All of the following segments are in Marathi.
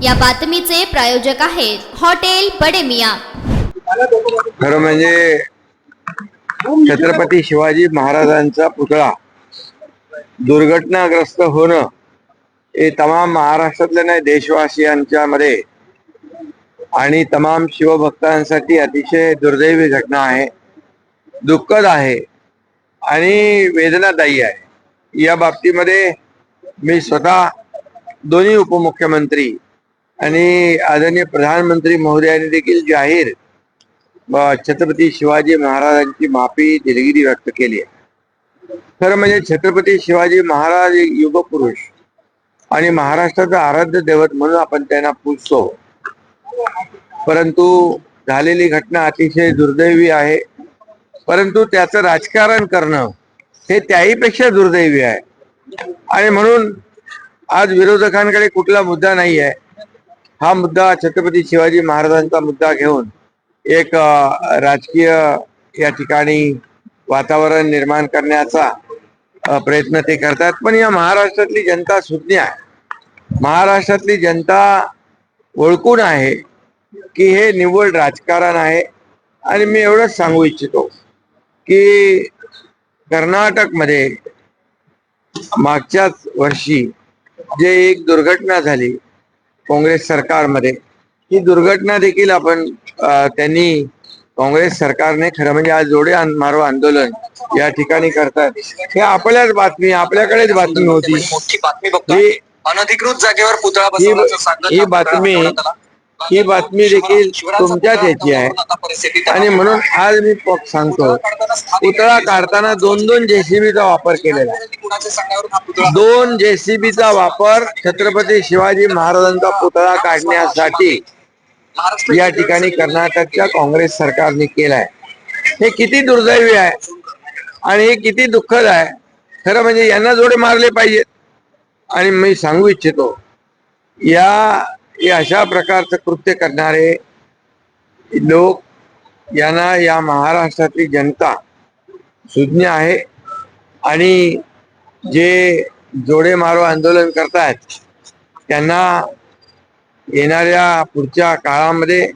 या बातमीचे प्रायोजक आहेत हॉटेल बडे मियां। खरं म्हणजे छत्रपती शिवाजी महाराजांचा पुतळा दुर्घटनाग्रस्त होणं हे तमाम महाराष्ट्रातल्या नाही देशवासियांच्या मध्ये आणि तमाम शिवभक्तांसाठी अतिशय दुर्दैवी घटना आहे, दुःखद आहे आणि वेदनादायी आहे। या बाबतीमध्ये मी स्वतः दोन्ही उपमुख्यमंत्री आणि आदरणीय प्रधानमंत्री महोदयांनी देखील जाहीर छत्रपती शिवाजी महाराजांची माफी दिलगिरी व्यक्त केली आहे। खरं म्हणजे छत्रपती शिवाजी महाराज युगपुरुष आणि महाराष्ट्राचं आराध्य दैवत म्हणून आपण त्यांना पूजतो, परंतु झालेली घटना अतिशय दुर्दैवी आहे। परंतु त्याचं राजकारण करणं हे त्याहीपेक्षा दुर्दैवी आहे आणि म्हणून आज विरोधकांकडे कुठला मुद्दा नाही आहे। हा मुद्दा छत्रपती शिवाजी महाराजांचा मुद्दा घेऊन एक राजकीय या ठिकाणी वातावरण निर्माण करण्याचा प्रयत्न ते करतात। पण या महाराष्ट्रातली जनता सुज्ञ आहे, महाराष्ट्रातली जनता ओळखून आहे की हे निव्वळ राजकारण आहे। आणि मी एवढंच सांगू इच्छितो की कर्नाटकमध्ये मागच्याच वर्षी जे एक दुर्घटना झाली काँग्रेस सरकारमध्ये, ही दुर्घटना देखील आपण त्यांनी काँग्रेस सरकारने खरं म्हणजे आज जोडे मारो आंदोलन या ठिकाणी करतात, हे आपल्याच बातमी आपल्याकडेच बातमी होती। अनधिकृत जागेवर पुतळा ही बातमी देखील तुमच्याच याची आहे आणि म्हणून आज मी सांगतो, पुतळा काढताना दोन जेसीबीचा वापर केलेला आहे। 2 जेसीबीचा वापर छत्रपती शिवाजी महाराजांचा पुतळा काढण्यासाठी या ठिकाणी कर्नाटकच्या काँग्रेस सरकारने केलाय। हे किती दुर्दैवी आहे आणि हे किती दुःखद आहे। खरं म्हणजे यांना जोडे मारले पाहिजेत। आणि मी सांगू इच्छितो, अशा प्रकारचं कृत्य करणारे लोक यांना या महाराष्ट्रातली जनता सुज्ञ आहे आणि जे जोडे मारो आंदोलन करतायत त्यांना येणाऱ्या पुढच्या काळामध्ये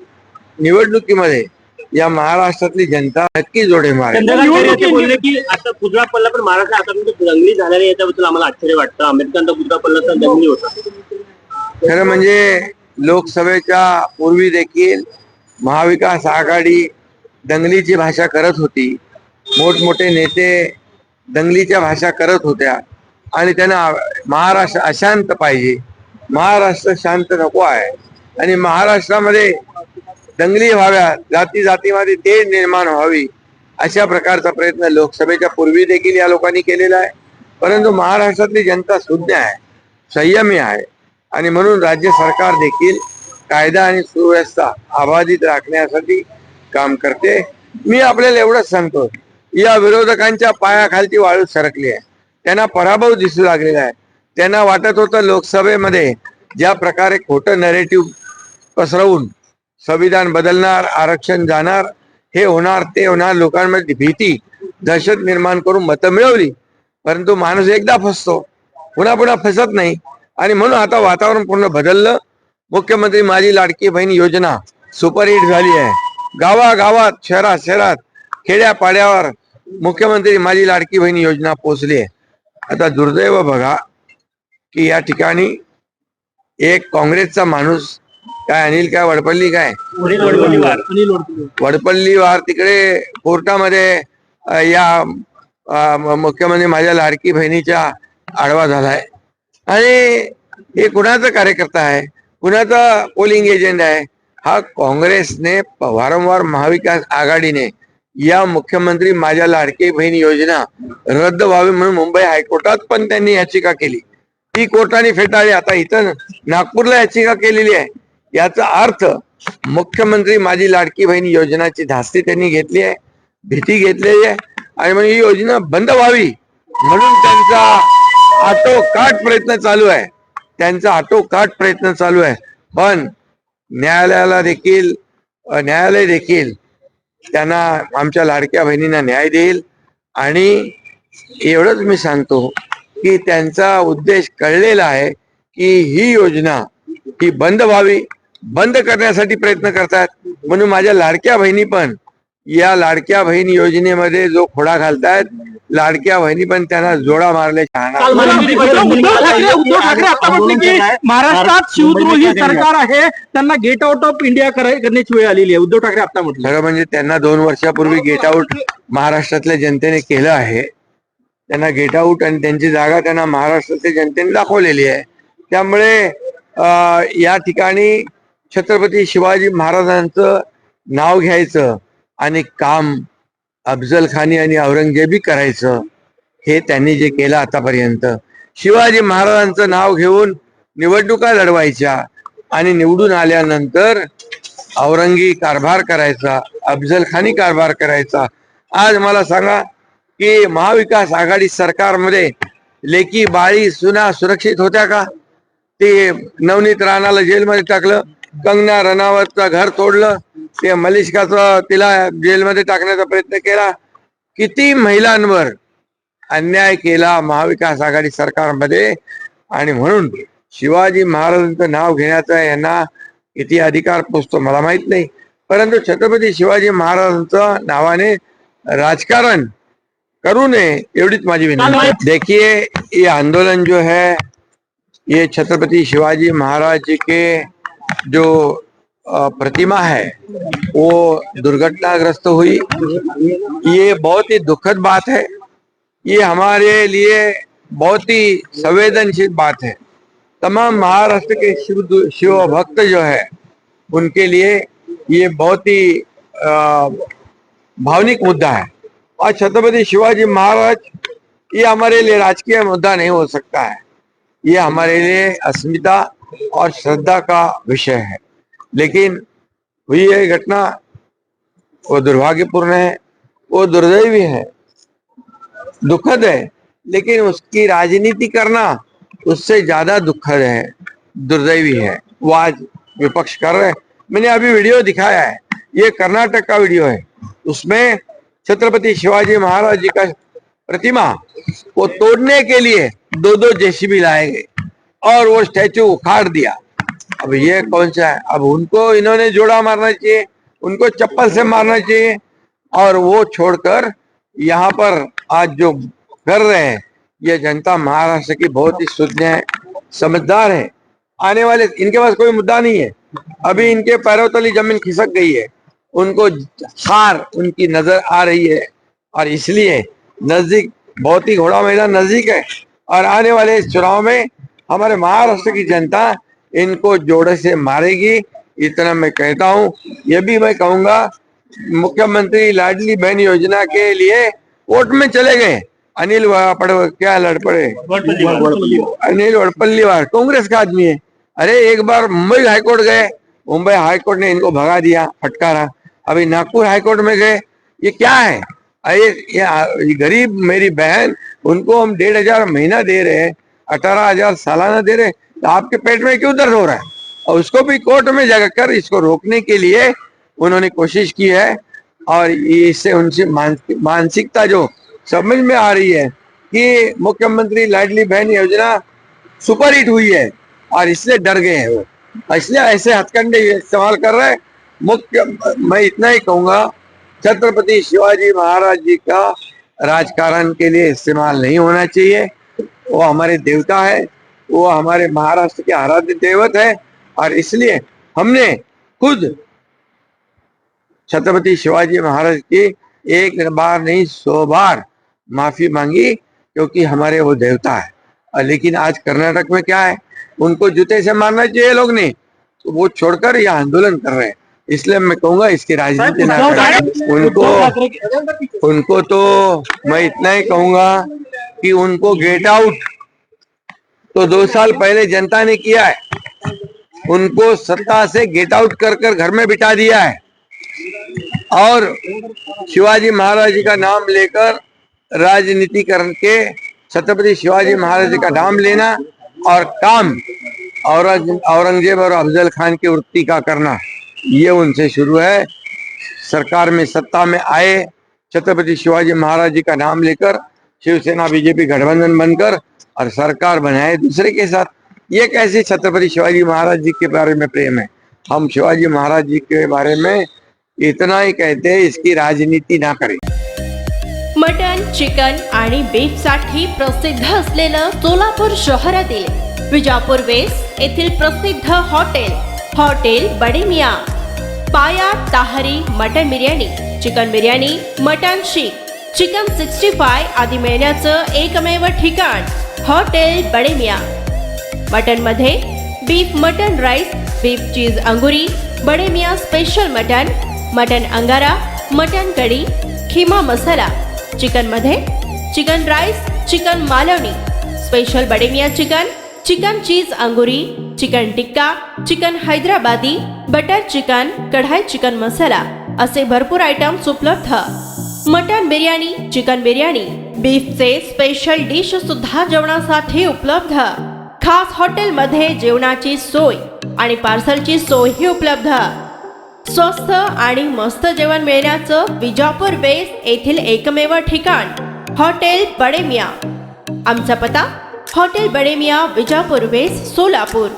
निवडणुकीमध्ये या महाराष्ट्रातली जनता नक्की जोडे मारेल। बोलले की आता पुतळा पडला पण महाराष्ट्र आतापर्यंत दंगली झालेली, याच्याबद्दल आम्हाला आश्चर्य वाटतं। आंबेडकरांचा पुतळा पडला तर दंगली होता। खरं म्हणजे लोकसभेच्या पूर्वी देखील महाविकास आघाडी दंगलीची भाषा करत होती, मोठमोठे नेते दंगलीच्या भाषा करत होत्या आणि त्यांना महाराष्ट्र अशांत पाहिजे, महाराष्ट्र शांत नको आहे आणि महाराष्ट्रामध्ये दंगली व्हाव्या, जाती जातीमध्ये तेढ निर्माण व्हावी, अशा प्रकारचा प्रयत्न लोकसभेच्या पूर्वी देखील या लोकांनी केलेला आहे। परंतु महाराष्ट्रातली जनता सुज्ञ आहे, संयमी आहे आणि म्हणून राज्य सरकार देखील कायदा आणि सुव्यवस्था अबाधित राखण्यासाठी काम करते। मी आपल्याला एवढंच सांगतो, या विरोधकांच्या पायाखालची वाळू सरकली आहे, त्यांना पराभव दिसू लागलेला आहे। त्यांना वाटत होतं लोकसभेमध्ये ज्या प्रकारे खोटं नरेटिव्ह पसरवून संविधान बदलणार, आरक्षण जाणार, हे होणार ते होणार, लोकांमध्ये भीती दहशत निर्माण करून मतं मिळवली। परंतु माणूस एकदा फसतो, पुन्हा पुन्हा फसत नाही आणि म्हणून आता वातावरण पूर्ण बदललं। मुख्यमंत्री माझी लाडकी बहीण योजना सुपरहिट झाली आहे। गावागावात, शहरात शहरात, खेड्यापाड्यावर मुख्यमंत्री माझी लाडकी बहीण योजना पोहोचली आहे। आता दुर्दैव बघा की या ठिकाणी एक काँग्रेसचा माणूस, काय वडपल्ली वार तिकडे कोर्टामध्ये या मुख्यमंत्री माझ्या लाडकी बहिणीच्या आडवा झालाय आणि हे कुणाचा कार्यकर्ता आहे, कुणाचा पोलिंग एजंट आहे? हा काँग्रेसने वारंवार महाविकास आघाडीने या मुख्यमंत्री माझ्या लाडकी बहीण योजना रद्द व्हावी म्हणून मुंबई हायकोर्टात पण त्यांनी याचिका केली, ती कोर्टाने फेटाळली। आता इथं नागपूरला याचिका केलेली आहे। याचा अर्थ मुख्यमंत्री माझी लाडकी बहीण योजनाची धास्ती त्यांनी घेतली आहे, भीती घेतलेली आहे आणि मग ही योजना बंद व्हावी म्हणून त्यांचा आटोकाट प्रयत्न चालू आहे, पण न्यायालय देखील त्यांना, आमच्या लाडक्या बहिणींना न्याय देईल। आणि एवढंच मी सांगतो की त्यांचा उद्देश कळलेला आहे की ही योजना ही बंद व्हावी, बंद करण्यासाठी प्रयत्न करतात. म्हणून माझ्या लाडक्या बहिणी पण या लाडक्या बहीण योजनेमध्ये जो खोडा घालतायत, लाडक्या बहिणी पण त्यांना जोडा मारल्याच्या काल उद्धव ठाकरे आता म्हटले की महाराष्ट्रात शिवद्रोही सरकार आहे, त्यांना गेट आउट ऑफ इंडिया करण्याची वेळ आलेली आहे. उद्धव ठाकरे आता म्हटले. खरं म्हणजे त्यांना 2 वर्षापूर्वी गेट आउट महाराष्ट्रातल्या जनतेने केलं आहे. त्यांना गेट आउट आणि त्यांची जागा त्यांना महाराष्ट्रातल्या जनतेने दाखवलेली आहे. त्यामुळे या ठिकाणी छत्रपती शिवाजी महाराजांचं नाव घ्यायचं आणि काम अफजल खानी आणि औरंगजेबी करायचं, हे त्यांनी जे केलं आतापर्यंत. शिवाजी महाराजांचं नाव घेऊन निवडणुका लढवायच्या आणि निवडून आल्यानंतर औरंगी कारभार करायचा, अफजल खानी कारभार करायचा. आज मला सांगा की महाविकास आघाडी सरकारमध्ये लेकी बाळी सुना सुरक्षित होत्या का? ते नवनीत राणाला जेलमध्ये टाकलं, कंगना रनावतचं घर तोडलं, ते मलिष्काचं तिला जेलमध्ये टाकण्याचा प्रयत्न केला. किती महिलांवर अन्याय केला महाविकास आघाडी सरकारमध्ये. आणि म्हणून शिवाजी महाराजांचं नाव घेण्याचा यांना किती अधिकार पोचतो मला माहित नाही, परंतु छत्रपती शिवाजी महाराजांच्या नावाने राजकारण करू नये एवढीच माझी विनंती. देखिए ये आंदोलन जो है ये छत्रपति शिवाजी महाराज जी के जो प्रतिमा है वो दुर्घटनाग्रस्त हुई, ये बहुत ही दुखद बात है. ये हमारे लिए बहुत ही संवेदनशील बात है. तमाम महाराष्ट्र के शिव भक्त जो है उनके लिए ये बहुत ही भावनिक मुद्दा है. और छत्रपति शिवाजी महाराज ये हमारे लिए राजकीय मुद्दा नहीं हो सकता है, ये हमारे लिए अस्मिता और श्रद्धा का विषय है. लेकिन हुई ये घटना वो दुर्भाग्यपूर्ण है, वो दुर्दैवी है, दुखद है. लेकिन उसकी राजनीति करना उससे ज्यादा दुखद है, दुर्दैवी है. वो आज विपक्ष कर रहे हैं. मैंने अभी वीडियो दिखाया है, ये कर्नाटक का वीडियो है. उसमें छत्रपति शिवाजी महाराज जी का प्रतिमा वो तोड़ने के लिए 2-2 जेसीबी लाए गए और वो स्टैचू उखाड़ दिया. अब ये कौन सा है? अब उनको इन्होंने जोड़ा मारना चाहिए, उनको चप्पल से मारना चाहिए. और वो छोड़कर यहाँ पर आज जो कर रहे हैं, ये जनता महाराष्ट्र की बहुत ही शुद्ध है, समझदार है. आने वाले इनके पास कोई मुद्दा नहीं है. अभी इनके पैरों तली जमीन खिसक गई है, उनको हार उनकी नजर आ रही है और इसलिए नजदीक बहुत ही घोड़ा मैदान नजदीक है. और आने वाले इस चुनाव में हमारे महाराष्ट्र की जनता इनको जोड़े से मारेगी, इतना मैं कहता हूँ. ये भी मैं कहूंगा, मुख्यमंत्री लाडली बहन योजना के लिए वोट में चले गए अनिल अनिल वड़पल्लीवार कांग्रेस का आदमी है. अरे एक बार मुंबई हाईकोर्ट गए, मुंबई हाईकोर्ट ने इनको भगा दिया, फटकारा. अभी नागपुर हाईकोर्ट में गए. ये क्या है? ये गरीब मेरी बहन, उनको हम 1,500 महीना दे रहे हैं, 18,000 सालाना दे रहे हैं, तो आपके पेट में क्यों दर्द हो रहा है? और उसको भी कोर्ट में जाकर इसको रोकने के लिए उन्होंने कोशिश की है. और इससे उनसे मानसिकता जो समझ में आ रही है कि मुख्यमंत्री लाडली बहन योजना सुपर हिट हुई है और इसलिए डर गए हैं वो, इसलिए ऐसे हथकंडे इस्तेमाल कर रहे हैं. मैं इतना ही कहूंगा, छत्रपति शिवाजी महाराज जी का राजकारण के लिए इस्तेमाल नहीं होना चाहिए. वो हमारे देवता है, वो हमारे महाराष्ट्र के आराध्य देवत है. और इसलिए हमने खुद छत्रपति शिवाजी महाराज की एक बार नहीं 100 बार माफी मांगी, क्योंकि हमारे वो देवता है. लेकिन आज कर्नाटक में क्या है, उनको जूते से मारना चाहिए लोग ने, तो वो छोड़कर यह आंदोलन कर रहे हैं. इसलिए मैं कहूंगा इसकी राजनीति ना करें. उनको तो मैं इतना ही कहूंगा कि उनको गेट आउट तो 2 साल पहले जनता ने किया है. उनको सत्ता से गेट आउट कर घर में बिठा दिया है. और शिवाजी महाराज जी का नाम लेकर राजनीति करके छत्रपति शिवाजी महाराज जी का नाम लेना और काम औरंगजेब और अफजल खान की वृत्ति का करना, ये उनसे शुरू है. सरकार में सत्ता में आए, छत्रपति शिवाजी महाराज जी का नाम लेकर शिवसेना बीजेपी गठबंधन बनकर और सरकार बनाए दूसरे के साथ. ये कैसे छत्रपति शिवाजी महाराज जी के बारे में प्रेम है? हम शिवाजी महाराज जी के बारे में इतना ही कहते हैं, इसकी राजनीति ना करें। मटन, चिकन आणि बीफ साठी प्रसिद्ध असलेलं सोलापूर शहरातील विजापूर वेस्ट येथील प्रसिद्ध hotel Bade Miyan, paya tahari mutton biryani, chicken biryani, mutton seekh, chicken 65 आदी मिळण्याचं एकमेव ठिकाण हॉटेल बडे मियाँ। मटन मध्ये beef mutton rice, beef cheese angoori, Bade Miyan special mutton, mutton angara, mutton kadhi, keema masala, chicken मध्ये chicken rice, chicken Malvani, special Bade Miyan chicken, chicken cheese angoori, chicken tikka, chicken Hyderabadi, butter chicken, kadai chicken masala असे भरपूर आयटम्स उपलब्ध। मटन बिर्याणी, चिकन बिर्याणी, बीफचे स्पेशल डिश सुद्धा जेवणासाठी उपलब्ध। खास हॉटेलमध्ये जेवणाची सोय आणि पार्सलची सोयही उपलब्ध। स्वस्त आणि मस्त जेवण मिळण्याचं विजापूर वेस्ट येथील एकमेव ठिकाण हॉटेल बडे मियाँ। आमचा पत्ता हॉटेल बडे मियाँ, विजापूर वेस्ट, सोलापूर।